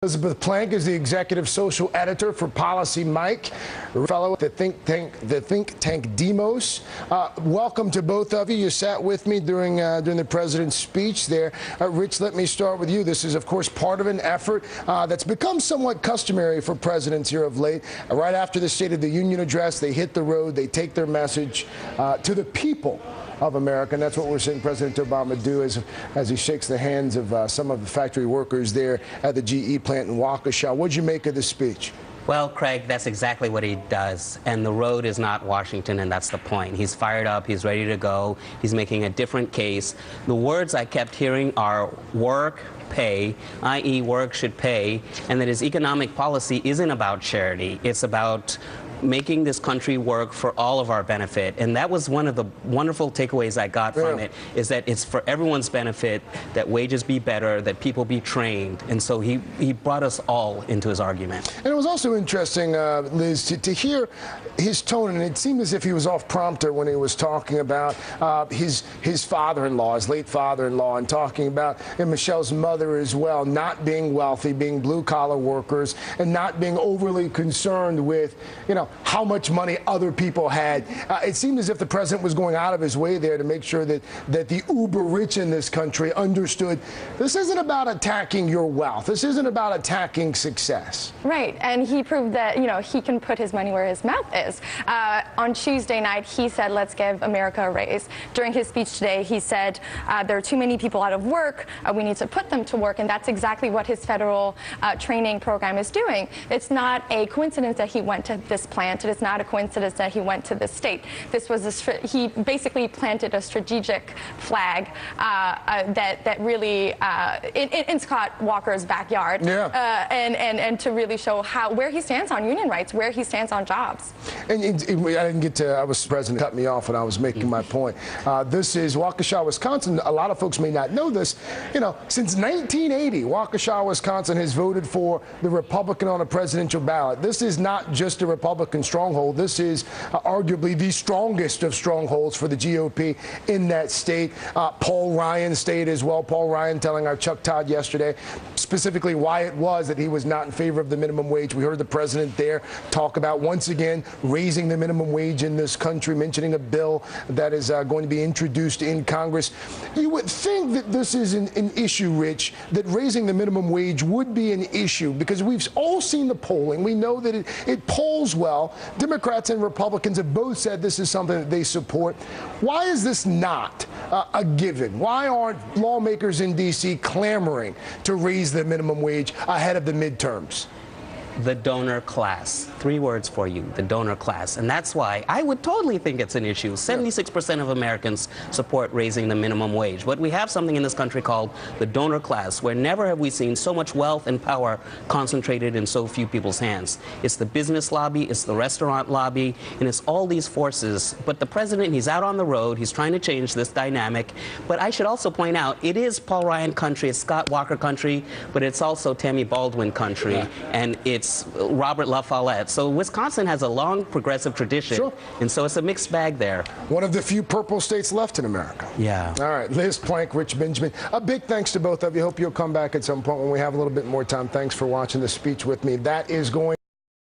Elizabeth Plank is the executive social editor for PolicyMic, a fellow at the think tank Demos. Welcome to both of you. You sat with me during the president's speech there. Rich, let me start with you. This is, of course, part of an effort that's become somewhat customary for presidents here of late. Right after the State of the Union address, they hit the road. They take their message to the people of America, and that's what we're seeing President Obama do as he shakes the hands of some of the factory workers there at the GE plant in Waukesha. What'd you make of this speech? Well, Craig, that's exactly what he does, and the road is not Washington, and that's the point. He's fired up, he's ready to go, he's making a different case. The words I kept hearing are work, pay, i.e. work should pay, and that his economic policy isn't about charity, it's about making this country work for all of our benefit. And that was one of the wonderful takeaways I got from it, is that it's for everyone's benefit, that wages be better, that people be trained. And so he brought us all into his argument. And it was also interesting, Liz, to hear his tone, and it seemed as if he was off prompter when he was talking about his father-in-law, his late father-in-law, and talking about Michelle's mother as well, not being wealthy, being blue-collar workers, and not being overly concerned with, how much money other people had. It seemed as if the president was going out of his way there to make sure that the uber rich in this country understood this isn't about attacking your wealth. This isn't about attacking success. Right, and he proved that, he can put his money where his mouth is. On Tuesday night, he said, let's give America a raise. During his speech today, he said, there are too many people out of work. We need to put them to work, and that's exactly what his federal training program is doing. It's not a coincidence that he went to this plant. It is not a coincidence that he went to this state. This was he basically planted a strategic flag that really in Scott Walker's backyard, and to really show where he stands on union rights, where he stands on jobs. And I didn't get to. The president cut me off when I was making my point. This is Waukesha, Wisconsin. A lot of folks may not know this. Since 1980, Waukesha, Wisconsin has voted for the Republican on a presidential ballot. This is not just a Republican stronghold. This is arguably the strongest of strongholds for the GOP in that state. Paul Ryan stayed as well. Paul Ryan telling our Chuck Todd yesterday specifically why it was that he was not in favor of the minimum wage. We heard the president there talk about, once again, raising the minimum wage in this country, mentioning a bill that is going to be introduced in Congress. You would think that this is an issue, Rich, that raising the minimum wage would be an issue, because we've all seen the polling. We know that it polls well. Democrats and Republicans have both said this is something that they support. Why is this not a given? Why aren't lawmakers in D.C. clamoring to raise the minimum wage ahead of the midterms? The donor class. 3 words for you, the donor class. And that's why I would totally think it's an issue. 76% of Americans support raising the minimum wage. But we have something in this country called the donor class, where never have we seen so much wealth and power concentrated in so few people's hands. It's the business lobby, it's the restaurant lobby, and it's all these forces. But the president, he's out on the road, he's trying to change this dynamic. But I should also point out, it is Paul Ryan country, it's Scott Walker country, but it's also Tammy Baldwin country, and it's Robert La Follette. So Wisconsin has a long progressive tradition, and so it's a mixed bag there. One of the few purple states left in America. Yeah. All right, Liz Plank, Rich Benjamin. A big thanks to both of you. Hope you'll come back at some point when we have a little bit more time. Thanks for watching the speech with me. That is going